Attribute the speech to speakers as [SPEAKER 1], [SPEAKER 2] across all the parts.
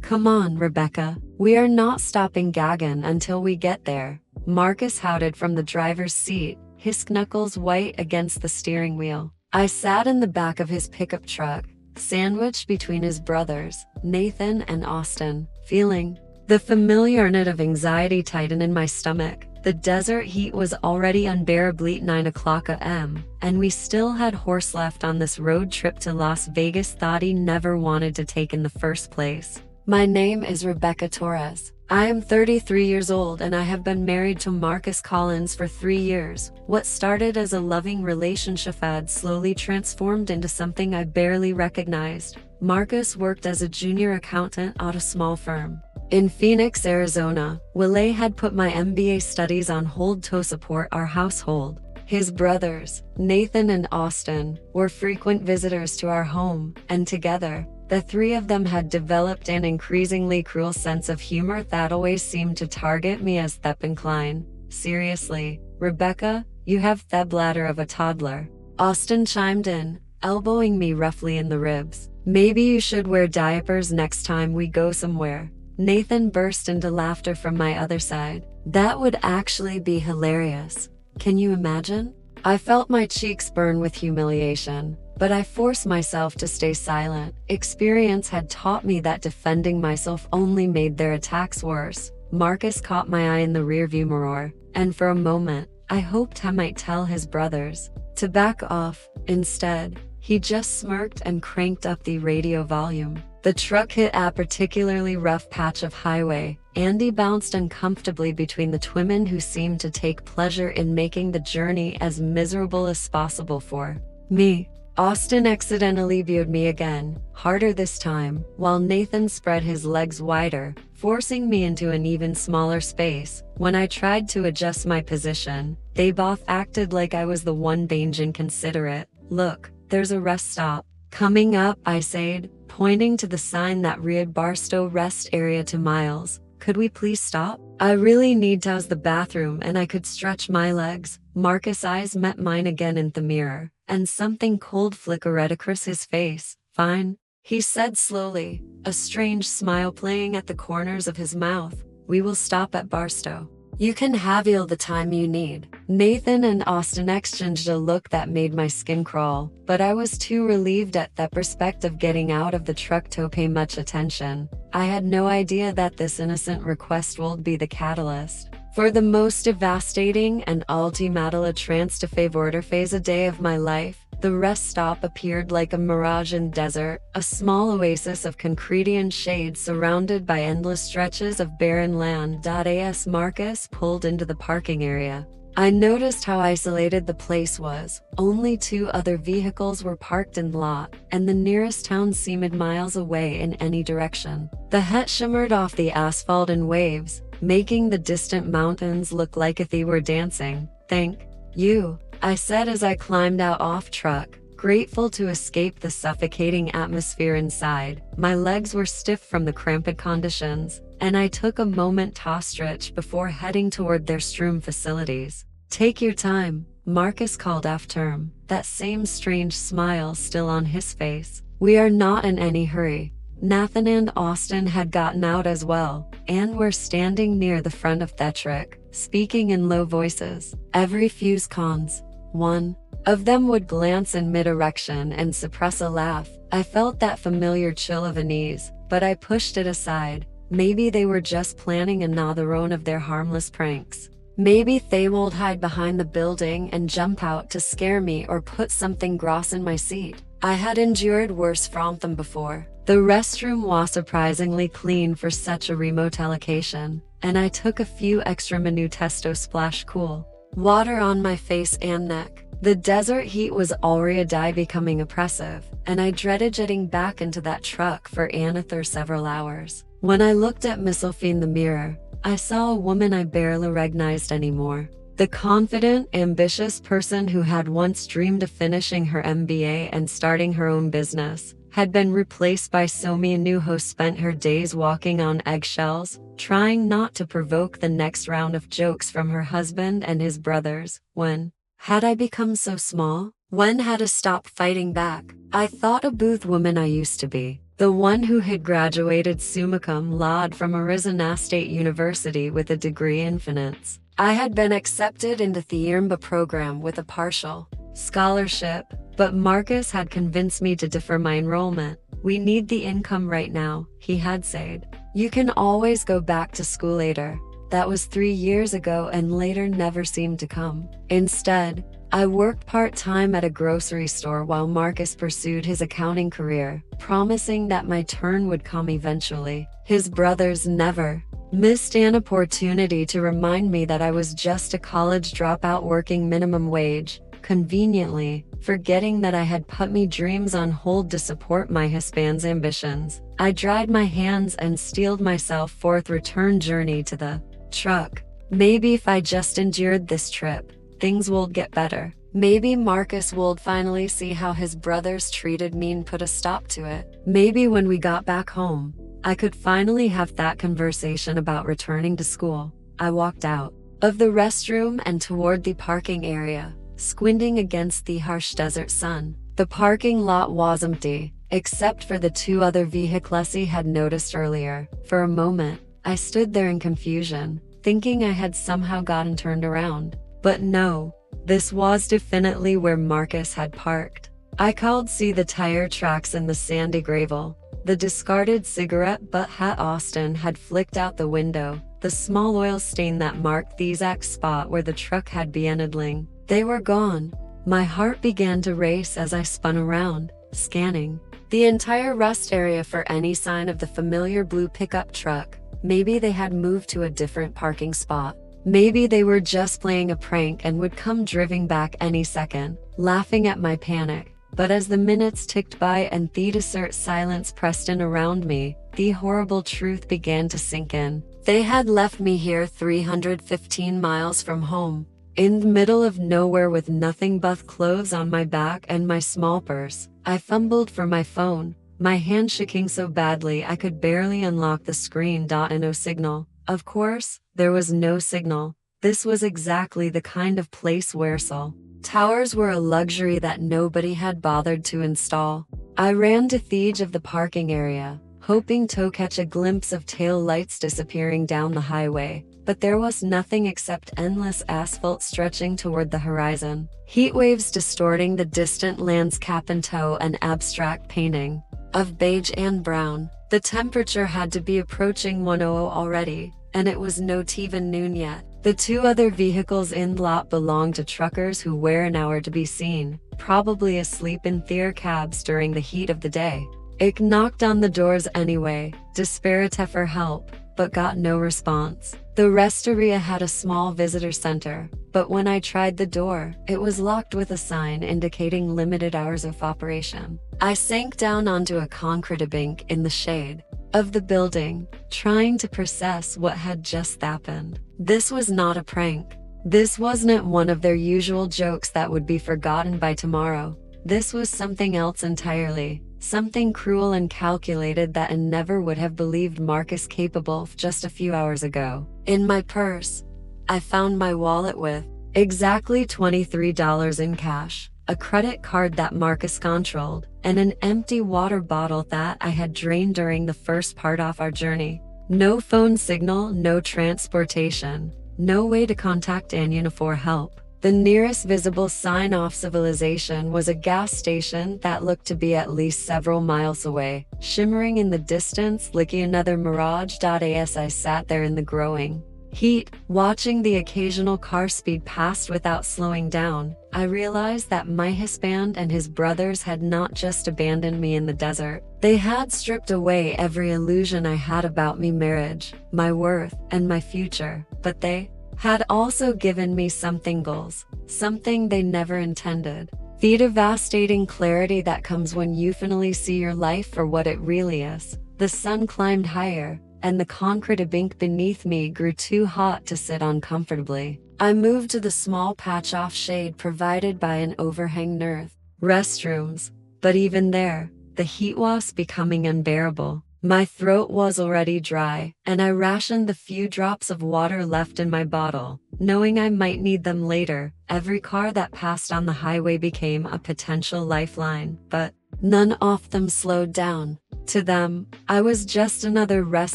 [SPEAKER 1] Come on, Rebecca. We are not stopping gagging until we get there. Marcus shouted from the driver's seat, his knuckles white against the steering wheel. I sat in the back of his pickup truck, sandwiched between his brothers, Nathan and Austin, feeling the familiar knot of anxiety tighten in my stomach. The desert heat was already unbearably 9 o'clock a.m., and we still had horse left on this road trip to Las Vegas thought he never wanted to take in the first place. My name is Rebecca Torres. I am 33 years old and I have been married to Marcus Collins for 3 years. What started as a loving relationship had slowly transformed into something I barely recognized. Marcus worked as a junior accountant at a small firm in Phoenix, Arizona. Willie had put my MBA studies on hold to support our household. His brothers, Nathan and Austin, were frequent visitors to our home, and together, the three of them had developed an increasingly cruel sense of humor that always seemed to target me as Thep incline. Seriously, Rebecca, you have the bladder of a toddler. Austin chimed in, elbowing me roughly in the ribs. Maybe you should wear diapers next time we go somewhere. Nathan burst into laughter from my other side. That would actually be hilarious. Can you imagine? I felt my cheeks burn with humiliation, but I forced myself to stay silent. Experience had taught me that defending myself only made their attacks worse. Marcus caught my eye in the rearview mirror, and for a moment, I hoped I might tell his brothers to back off. Instead, he just smirked and cranked up the radio volume. The truck hit a particularly rough patch of highway. Andy bounced uncomfortably between the twin who seemed to take pleasure in making the journey as miserable as possible for me. Austin accidentally viewed me again, harder this time, while Nathan spread his legs wider, forcing me into an even smaller space. When I tried to adjust my position, they both acted like I was the one being inconsiderate. Look, there's a rest stop coming up, I said, pointing to the sign that read Barstow Rest Area to Miles. Could we please stop? I really need to use the bathroom and I could stretch my legs. Marcus' eyes met mine again in the mirror, and something cold flickered across his face. Fine, he said slowly, a strange smile playing at the corners of his mouth. We will stop at Barstow. You can have all the time you need. Nathan and Austin exchanged a look that made my skin crawl, but I was too relieved at the prospect of getting out of the truck to pay much attention. I had no idea that this innocent request would be the catalyst for the most devastating and ultimately transformative phase a day of my life. The rest stop appeared like a mirage in desert, a small oasis of concrete and shade surrounded by endless stretches of barren land. As Marcus pulled into the parking area, I noticed how isolated the place was. Only 2 other vehicles were parked in the lot, and the nearest town seemed miles away in any direction. The heat shimmered off the asphalt in waves, making the distant mountains look like if they were dancing. Thank you, I said as I climbed out off truck, grateful to escape the suffocating atmosphere inside. My legs were stiff from the cramped conditions, and I took a moment to stretch before heading toward their stream facilities. Take your time, Marcus called after him, that same strange smile still on his face. We are not in any hurry. Nathan and Austin had gotten out as well, and were standing near the front of the truck, speaking in low voices. Every few seconds, one of them would glance in mid-erection and suppress a laugh. I felt that familiar chill of unease, but I pushed it aside. Maybe they were just planning another one of their harmless pranks. Maybe they would hide behind the building and jump out to scare me or put something gross in my seat. I had endured worse from them before. The restroom was surprisingly clean for such a remote location, and I took a few extra minutes to splash cool water on my face and neck. The desert heat was already becoming oppressive, and I dreaded getting back into that truck for another several hours. When I looked at myself in the mirror, I saw a woman I barely recognized anymore. The confident, ambitious person who had once dreamed of finishing her MBA and starting her own business had been replaced by Somi Anu, who spent her days walking on eggshells, trying not to provoke the next round of jokes from her husband and his brothers. When had I become so small? When had I stopped fighting back? I thought a booth woman I used to be. The one who had graduated summa cum laude from Arizona State University with a degree in finance. I had been accepted into the IRMBA program with a partial scholarship, but Marcus had convinced me to defer my enrollment. "We need the income right now," he had said. "You can always go back to school later." That was 3 years ago, and later never seemed to come. Instead, I worked part-time at a grocery store while Marcus pursued his accounting career, promising that my turn would come eventually. His brothers never missed an opportunity to remind me that I was just a college dropout working minimum wage, conveniently forgetting that I had put my dreams on hold to support my Hispan's ambitions. I dried my hands and steeled myself for the return journey to the truck. Maybe if I just endured this trip, things would get better. Maybe Marcus would finally see how his brothers treated me and put a stop to it. Maybe when we got back home, I could finally have that conversation about returning to school. I walked out of the restroom and toward the parking area, squinting against the harsh desert sun. The parking lot was empty, except for the 2 other vehicles he had noticed earlier. For a moment, I stood there in confusion, thinking I had somehow gotten turned around. But no, this was definitely where Marcus had parked. I could see the tire tracks in the sandy gravel, the discarded cigarette butt hat Austin had flicked out the window, the small oil stain that marked the exact spot where the truck had been idling. They were gone. My heart began to race as I spun around, scanning the entire rust area for any sign of the familiar blue pickup truck. Maybe they had moved to a different parking spot. Maybe they were just playing a prank and would come driving back any second, laughing at my panic. But as the minutes ticked by and the desert silence pressed in around me, the horrible truth began to sink in. They had left me here 315 miles from home, in the middle of nowhere with nothing but clothes on my back and my small purse. I fumbled for my phone, my hand shaking so badly I could barely unlock the screen. And no signal. Of course, there was no signal. This was exactly the kind of place where cell towers were a luxury that nobody had bothered to install. I ran to the edge of the parking area, hoping to catch a glimpse of tail lights disappearing down the highway, but there was nothing except endless asphalt stretching toward the horizon, heat waves distorting the distant landscape into an abstract painting of beige and brown. The temperature had to be approaching 100 already, and it was not even noon yet. The 2 other vehicles in the lot belonged to truckers who were an hour to be seen, probably asleep in their cabs during the heat of the day. I knocked on the doors anyway, desperate for help, but got no response. The restaurant had a small visitor center, but when I tried the door, it was locked with a sign indicating limited hours of operation. I sank down onto a concrete bank in the shade of the building, trying to process what had just happened. This was not a prank. This wasn't one of their usual jokes that would be forgotten by tomorrow. This was something else entirely. Something cruel and calculated that I never would have believed Marcus capable of just a few hours ago. In my purse, I found my wallet with exactly $23 in cash, a credit card that Marcus controlled, and an empty water bottle that I had drained during the first part of our journey. No phone signal, no transportation, no way to contact anyone for help. The nearest visible sign of civilization was a gas station that looked to be at least several miles away, shimmering in the distance like another mirage. As I sat there in the growing heat, watching the occasional car speed past without slowing down, I realized that my Hispan and his brothers had not just abandoned me in the desert. They had stripped away every illusion I had about me marriage, my worth, and my future, but they had also given me something else, something they never intended. The devastating clarity that comes when you finally see your life for what it really is. The sun climbed higher, and the concrete bank beneath me grew too hot to sit on comfortably. I moved to the small patch of shade provided by an overhang earth restrooms, but even there, the heat was becoming unbearable. My throat was already dry, and I rationed the few drops of water left in my bottle, knowing I might need them later. Every car that passed on the highway became a potential lifeline, but none of them slowed down. To them, I was just another rest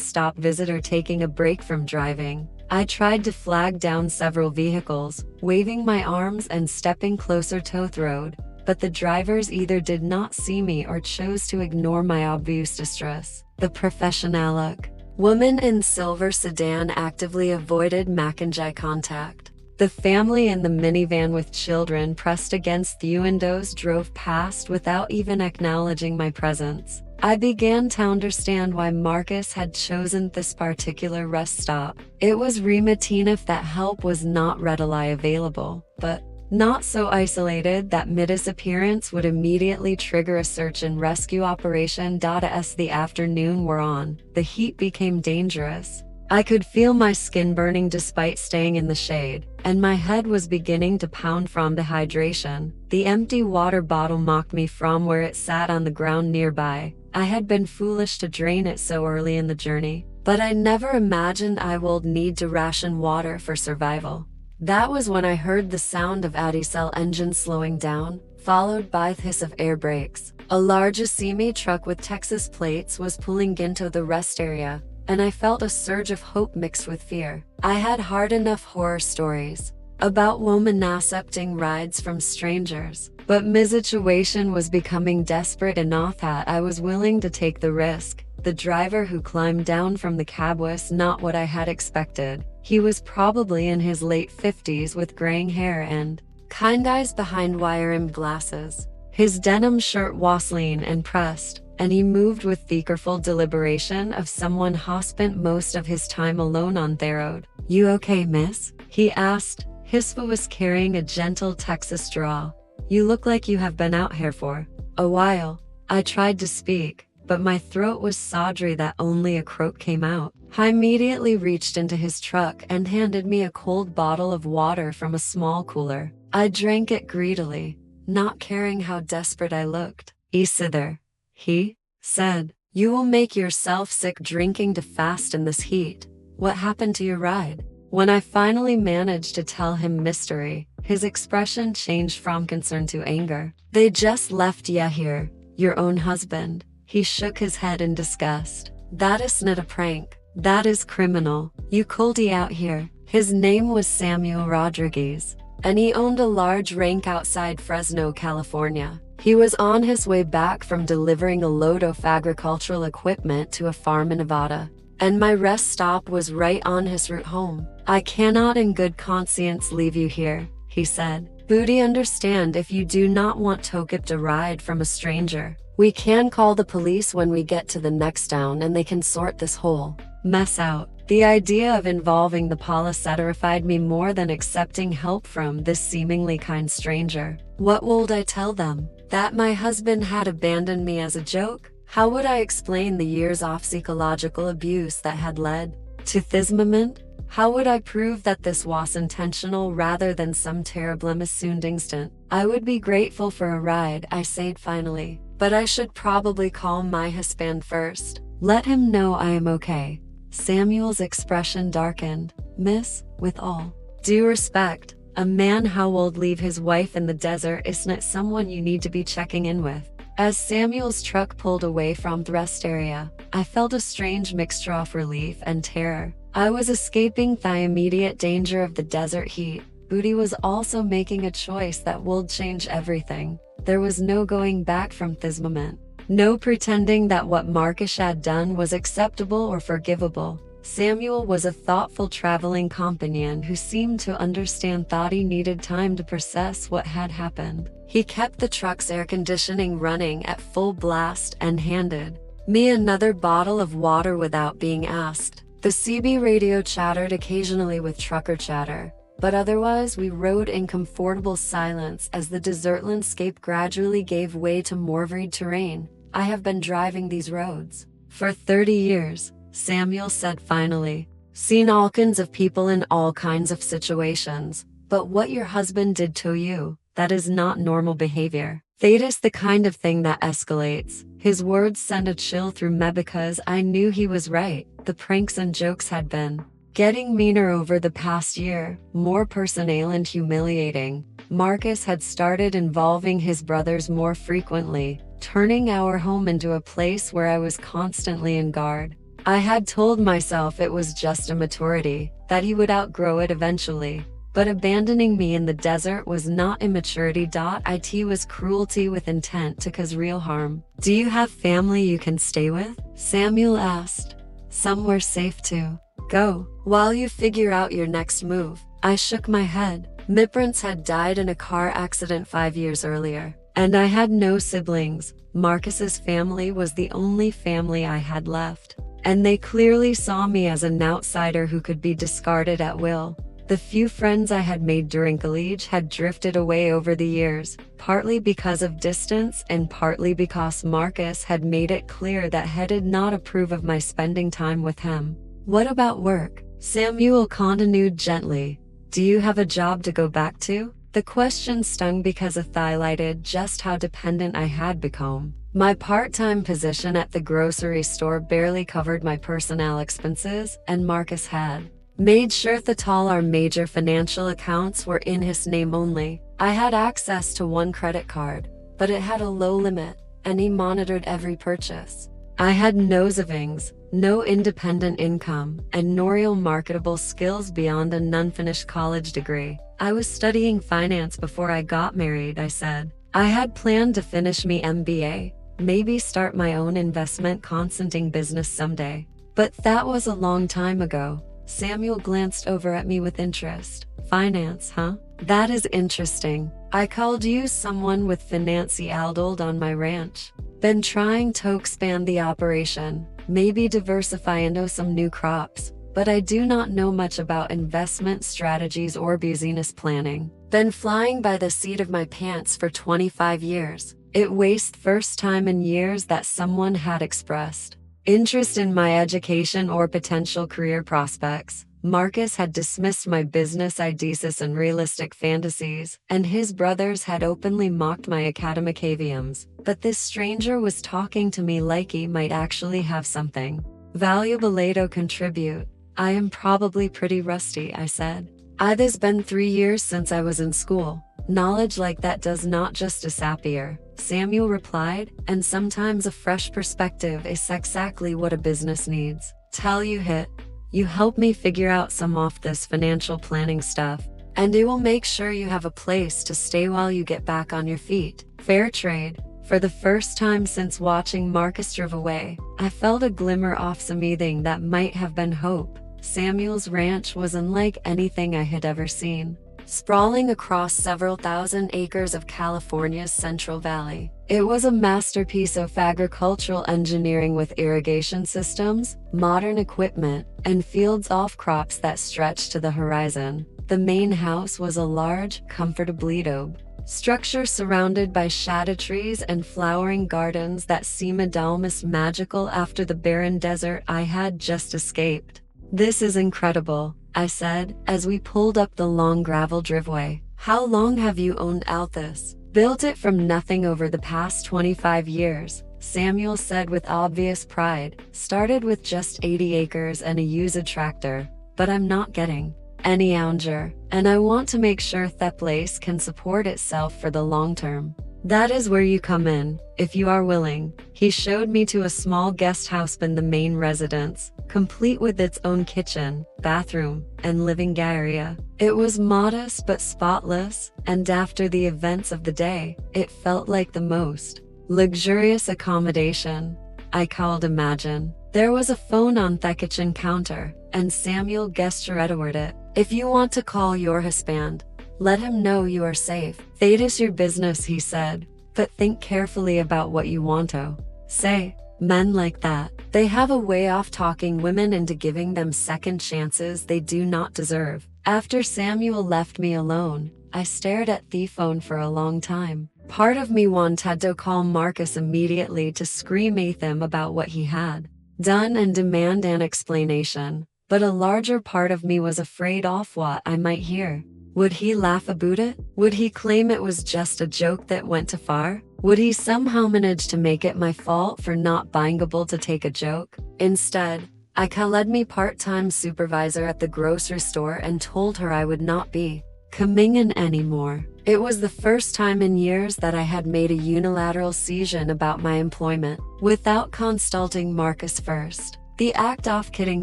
[SPEAKER 1] stop visitor taking a break from driving. I tried to flag down several vehicles, waving my arms and stepping closer to the road, but the drivers either did not see me or chose to ignore my obvious distress. The professional woman in silver sedan actively avoided making eye contact. The family in the minivan with children pressed against the windows drove past without even acknowledging my presence. I began to understand why Marcus had chosen this particular rest stop. It was routine if that help was not readily available, but not so isolated that disappearance would immediately trigger a search and rescue operation. As the afternoon wore on, the heat became dangerous. I could feel my skin burning despite staying in the shade, and my head was beginning to pound from dehydration. The empty water bottle mocked me from where it sat on the ground nearby. I had been foolish to drain it so early in the journey, but I never imagined I would need to ration water for survival. That was when I heard the sound of a diesel engine slowing down, followed by the hiss of air brakes. A large semi truck with Texas plates was pulling into the rest area, and I felt a surge of hope mixed with fear. I had heard enough horror stories about women accepting rides from strangers, but my situation was becoming desperate enough that I was willing to take the risk. The driver who climbed down from the cab was not what I had expected. He was probably in his late 50s with graying hair and kind eyes behind wire-rimmed glasses. His denim shirt was lean and pressed, and he moved with the careful deliberation of someone who spent most of his time alone on the road. "You okay, miss?" he asked. His voice was carrying a gentle Texas drawl. "You look like you have been out here for a while." I tried to speak, but my throat was so dry that only a croak came out. He immediately reached into his truck and handed me a cold bottle of water from a small cooler. I drank it greedily, not caring how desperate I looked. "Either," he said, "you will make yourself sick drinking to fast in this heat. What happened to your ride?" When I finally managed to tell him mystery, his expression changed from concern to anger. "They just left ya here, your own husband." He shook his head in disgust. "That is not a prank. That is criminal. You called he out here." His name was Samuel Rodriguez, and he owned a large ranch outside Fresno, California. He was on his way back from delivering a load of agricultural equipment to a farm in Nevada, and my rest stop was right on his route home. "I cannot in good conscience leave you here," he said. "Booty, understand if you do not want to get a ride from a stranger. We can call the police when we get to the next town and they can sort this whole mess out." The idea of involving the police terrified me more than accepting help from this seemingly kind stranger. What would I tell them? That my husband had abandoned me as a joke? How would I explain the years of psychological abuse that had led to this moment? How would I prove that this was intentional rather than some terrible misunderstanding? "I would be grateful for a ride," I said finally, "but I should probably call my husband first. Let him know I am okay." Samuel's expression darkened. "Miss, with all due respect, a man how would leave his wife in the desert is not someone you need to be checking in with." As Samuel's truck pulled away from the rest area, I felt a strange mixture of relief and terror. I was escaping the immediate danger of the desert heat. Booty was also making a choice that would change everything. There was no going back from this moment. No pretending that what Marcus had done was acceptable or forgivable. Samuel was a thoughtful traveling companion who seemed to understand that he needed time to process what had happened. He kept the truck's air conditioning running at full blast and handed me another bottle of water without being asked. The CB radio chattered occasionally with trucker chatter, but otherwise we rode in comfortable silence as the desert landscape gradually gave way to more varied terrain. "I have been driving these roads for 30 years, Samuel said finally. "Seen all kinds of people in all kinds of situations, but what your husband did to you, that is not normal behavior. That is the kind of thing that escalates." His words sent a chill through me because I knew he was right. The pranks and jokes had been getting meaner over the past year, more personal and humiliating. Marcus had started involving his brothers more frequently, turning our home into a place where I was constantly on guard. I had told myself it was just a maturity, that he would outgrow it eventually. But abandoning me in the desert was not immaturity. It was cruelty with intent to cause real harm. Do you have family you can stay with? Samuel asked. Somewhere safe to go, while you figure out your next move. I shook my head. My parents had died in a car accident 5 years earlier, and I had no siblings. Marcus's family was the only family I had left, and they clearly saw me as an outsider who could be discarded at will. The few friends I had made during college had drifted away over the years, partly because of distance and partly because Marcus had made it clear that he did not approve of my spending time with him. What about work? Samuel continued gently. Do you have a job to go back to? The question stung because it highlighted just how dependent I had become. My part-time position at the grocery store barely covered my personnel expenses, and Marcus had made sure that all our major financial accounts were in his name only. I had access to one credit card, but it had a low limit, and he monitored every purchase. I had no savings, no independent income, and no real marketable skills beyond an unfinished college degree. I was studying finance before I got married, I said. I had planned to finish my MBA, maybe start my own investment consulting business someday. But that was a long time ago. Samuel glanced over at me with interest. Finance, huh? That is interesting. I called you someone with financial adult on my ranch. Been trying to expand the operation, maybe diversify into some new crops, but I do not know much about investment strategies or business planning. Been flying by the seat of my pants for 25 years. It was the first time in years that someone had expressed interest in my education or potential career prospects. Marcus had dismissed my business ideas and realistic fantasies, and his brothers had openly mocked my academic aviums. But this stranger was talking to me like he might actually have something valuable to contribute. I am probably pretty rusty, I said. It has been 3 years since I was in school. Knowledge like that does not just disappear, Samuel replied, and sometimes a fresh perspective is exactly what a business needs. Tell you hit. You help me figure out some of this financial planning stuff, and it will make sure you have a place to stay while you get back on your feet. Fair trade. For the first time since watching Marcus drive away, I felt a glimmer of something that might have been hope. Samuel's ranch was unlike anything I had ever seen. Sprawling across several thousand acres of California's Central Valley, it was a masterpiece of agricultural engineering with irrigation systems, modern equipment, and fields of crops that stretched to the horizon. The main house was a large, comfortably domed structure surrounded by shade trees and flowering gardens that seemed almost magical after the barren desert I had just escaped. This is incredible, I said, as we pulled up the long gravel driveway. How long have you owned out this? Built it from nothing over the past 25 years, Samuel said with obvious pride. Started with just 80 acres and a used tractor, but I'm not getting any younger, and I want to make sure that place can support itself for the long term. That is where you come in, if you are willing. He showed me to a small guest house in the main residence, complete with its own kitchen, bathroom, and living area. It was modest but spotless, and after the events of the day, it felt like the most luxurious accommodation I could imagine. There was a phone on the kitchen counter, and Samuel gestured toward it. If you want to call your husband, let him know you are safe. That is your business, he said, but think carefully about what you want to say. Men like that, they have a way of talking women into giving them second chances they do not deserve. After Samuel left me alone, I stared at the phone for a long time. Part of me wanted to call Marcus immediately to scream at him about what he had done and demand an explanation, but a larger part of me was afraid of what I might hear. Would he laugh about it? Would he claim it was just a joke that went too far? Would he somehow manage to make it my fault for not being able to take a joke? Instead, I called my part-time supervisor at the grocery store and told her I would not be coming in anymore. It was the first time in years that I had made a unilateral decision about my employment, without consulting Marcus first. The act of kidding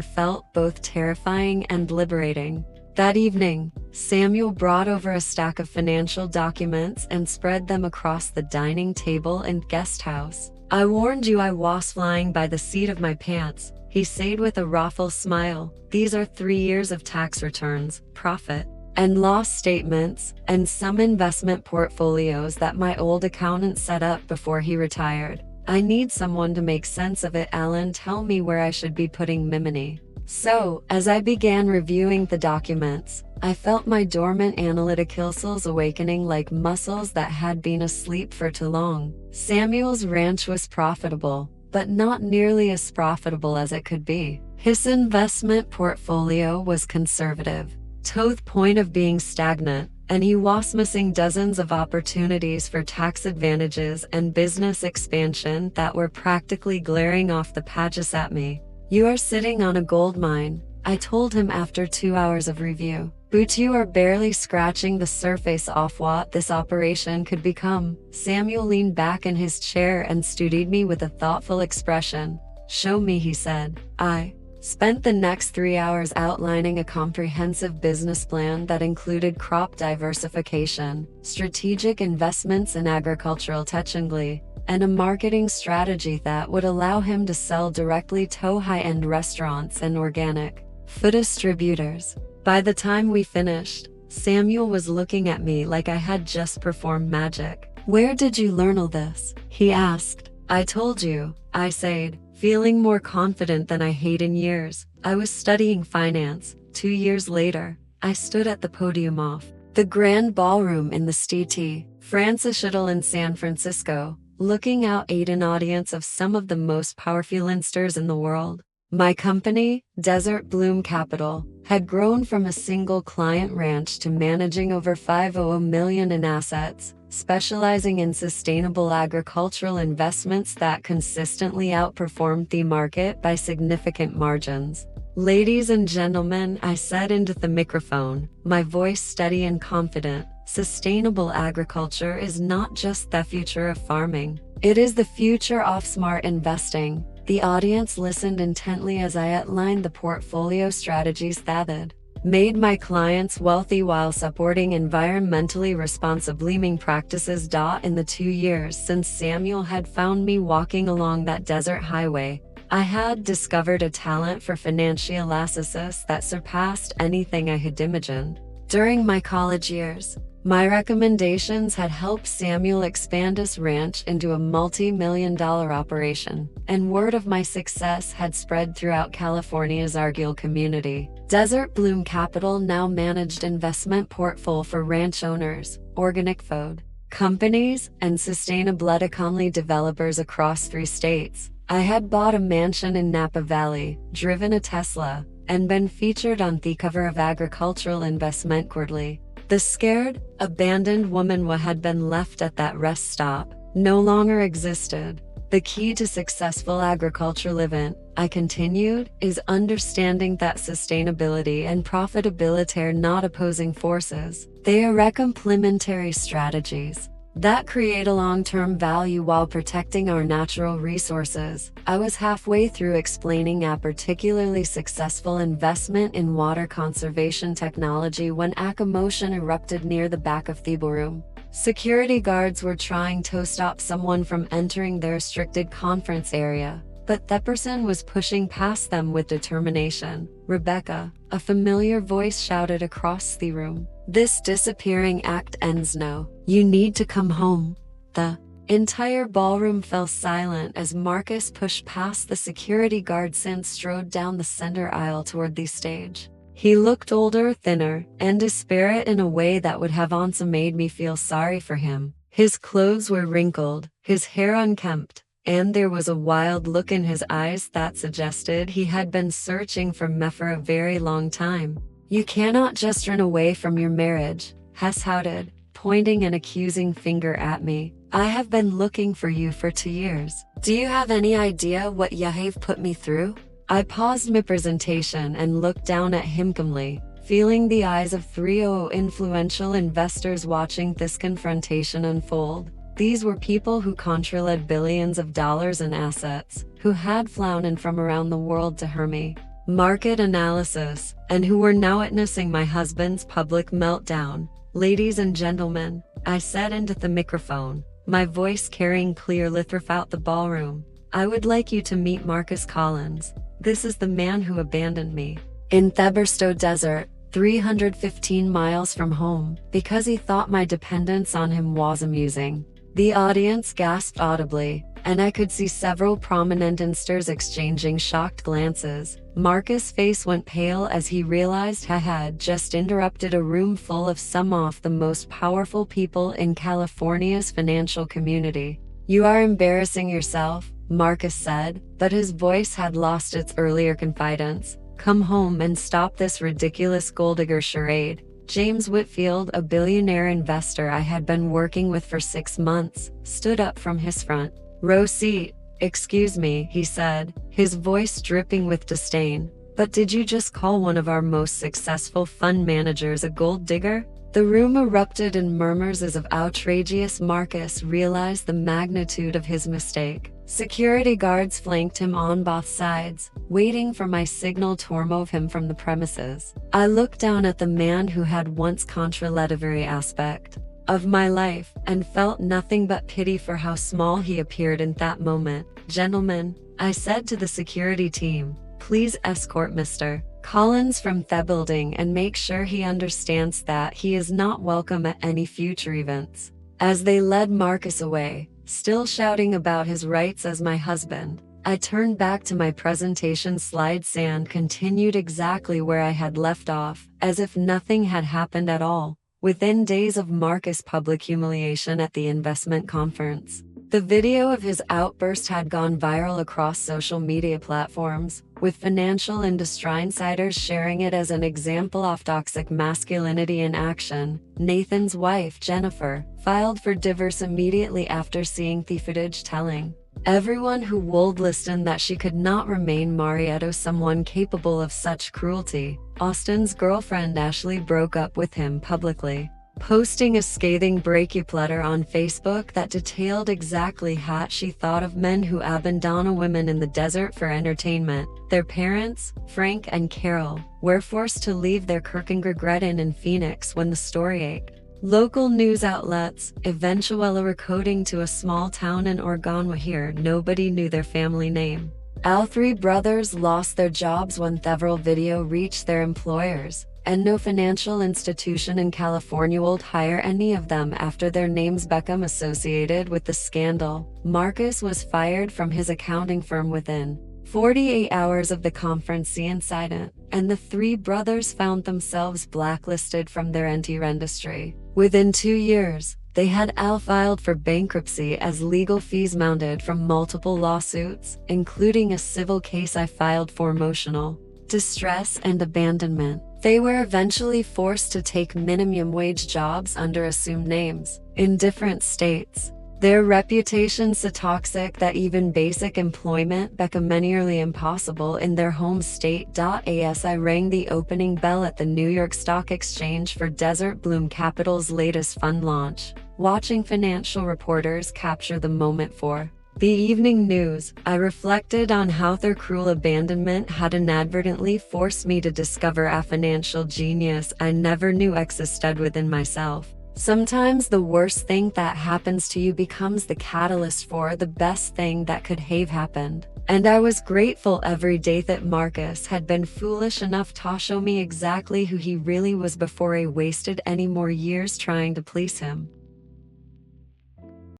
[SPEAKER 1] felt both terrifying and liberating. That evening, Samuel brought over a stack of financial documents and spread them across the dining table in guest house. "I warned you I was flying by the seat of my pants," he said with a rueful smile. "These are 3 years of tax returns, profit and loss statements, and some investment portfolios that my old accountant set up before he retired. I need someone to make sense of it. Alan, tell me where I should be putting Mimini." So, as I began reviewing the documents, I felt my dormant analytical muscles awakening like muscles that had been asleep for too long. Samuel's ranch was profitable, but not nearly as profitable as it could be. His investment portfolio was conservative, to the point of being stagnant, and he was missing dozens of opportunities for tax advantages and business expansion that were practically glaring off the pages at me. "You are sitting on a gold mine," I told him after 2 hours of review. "But you are barely scratching the surface of what this operation could become." Samuel leaned back in his chair and studied me with a thoughtful expression. "Show me," he said. I spent the next 3 hours outlining a comprehensive business plan that included crop diversification, strategic investments in agricultural technology, and a marketing strategy that would allow him to sell directly to high-end restaurants and organic food distributors. By the time we finished, Samuel was looking at me like I had just performed magic. "Where did you learn all this?" he asked. "I told you," I said, feeling more confident than I had in years. "I was studying finance." 2 years later, I stood at the podium of the Grand Ballroom in the St. Francis Hotel in San Francisco, looking out at an audience of some of the most powerful investors in the world. My company, Desert Bloom Capital, had grown from a single client ranch to managing over $500 million in assets, specializing in sustainable agricultural investments that consistently outperformed the market by significant margins. "Ladies and gentlemen," I said into the microphone, my voice steady and confident, "sustainable agriculture is not just the future of farming. It is the future of smart investing." The audience listened intently as I outlined the portfolio strategies that had made my clients wealthy while supporting environmentally responsible farming practices. In the 2 years since Samuel had found me walking along that desert highway, I had discovered a talent for financial analysis that surpassed anything I had imagined. During my college years, my recommendations had helped Samuel expand his ranch into a multi-million-dollar operation, and word of my success had spread throughout California's agricultural community. Desert Bloom Capital now managed investment portfolio for ranch owners, organic food companies, and sustainable economy developers across 3 states. I had bought a mansion in Napa Valley, driven a Tesla, and been featured on the cover of Agricultural Investment Quarterly. The scared, abandoned woman who had been left at that rest stop no longer existed. "The key to successful agricultural living," I continued, "is understanding that sustainability and profitability are not opposing forces. They are complementary strategies that create a long-term value while protecting our natural resources." I was halfway through explaining a particularly successful investment in water conservation technology when a commotion erupted near the back of the ballroom. Security guards were trying to stop someone from entering their restricted conference area, but that person was pushing past them with determination. "Rebecca," a familiar voice shouted across the room, "this disappearing act ends now. You need to come home." The entire ballroom fell silent as Marcus pushed past the security guards and strode down the center aisle toward the stage. He looked older, thinner, and disparate in a way that would have also made me feel sorry for him. His clothes were wrinkled, his hair unkempt, and there was a wild look in his eyes that suggested he had been searching for me for a very long time. "You cannot just run away from your marriage," he shouted, pointing an accusing finger at me. "I have been looking for you for 2 years. Do you have any idea what you have put me through?" I paused my presentation and looked down at him calmly, feeling the eyes of three influential investors watching this confrontation unfold. These were people who controlled billions of dollars in assets, who had flown in from around the world to hear me market analysis, and who were now witnessing my husband's public meltdown. Ladies and gentlemen, I said into the microphone, my voice carrying clearly throughout the ballroom, I would like you to meet Marcus Collins. This is the man who abandoned me in Theberstow Desert, 315 miles from home, because he thought my dependence on him was amusing. The audience gasped audibly, and I could see several prominent investors exchanging shocked glances. Marcus' face went pale as he realized I had just interrupted a room full of some of the most powerful people in California's financial community. You are embarrassing yourself, Marcus said, but his voice had lost its earlier confidence. Come home and stop this ridiculous gold digger charade. James Whitfield, a billionaire investor I had been working with for 6 months, stood up from his front row seat. Excuse me, he said, his voice dripping with disdain, but did you just call one of our most successful fund managers a gold digger? The room erupted in murmurs as of outrageous. Marcus realized the magnitude of his mistake. Security guards flanked him on both sides, waiting for my signal to remove him from the premises. I looked down at the man who had once controlled every aspect of my life, and felt nothing but pity for how small he appeared in that moment. Gentlemen, I said to the security team, please escort Mr. Collins from the building and make sure he understands that he is not welcome at any future events. As they led Marcus away, still shouting about his rights as my husband, I turned back to my presentation slides and continued exactly where I had left off, as if nothing had happened at all. Within days of Marcus' public humiliation at the investment conference, the video of his outburst had gone viral across social media platforms, with financial industry insiders sharing it as an example of toxic masculinity in action. Nathan's wife, Jennifer, filed for divorce immediately after seeing the footage, telling everyone who would listen that she could not remain married to someone capable of such cruelty. Austin's girlfriend Ashley broke up with him publicly, posting a scathing breakup letter on Facebook that detailed exactly how she thought of men who abandon women in the desert for entertainment. Their parents, Frank and Carol, were forced to leave their Kirkland Inn in Phoenix when the story aired. Local news outlets, eventually recoding to a small town in Oregon where nobody knew their family name. All three brothers lost their jobs when several video reached their employers, and no financial institution in California would hire any of them after their names became associated with the scandal. Marcus was fired from his accounting firm within 48 hours of the conference incident, and the three brothers found themselves blacklisted from their entire industry. Within 2 years, they had all filed for bankruptcy as legal fees mounted from multiple lawsuits, including a civil case I filed for emotional distress and abandonment. They were eventually forced to take minimum wage jobs under assumed names in different states. Their reputations so toxic that even basic employment became nearly impossible in their home state. As I rang the opening bell at the New York Stock Exchange for Desert Bloom Capital's latest fund launch, watching financial reporters capture the moment for the evening news, I reflected on how their cruel abandonment had inadvertently forced me to discover a financial genius I never knew existed within myself. Sometimes the worst thing that happens to you becomes the catalyst for the best thing that could have happened. And I was grateful every day that Marcus had been foolish enough to show me exactly who he really was before I wasted any more years trying to please him.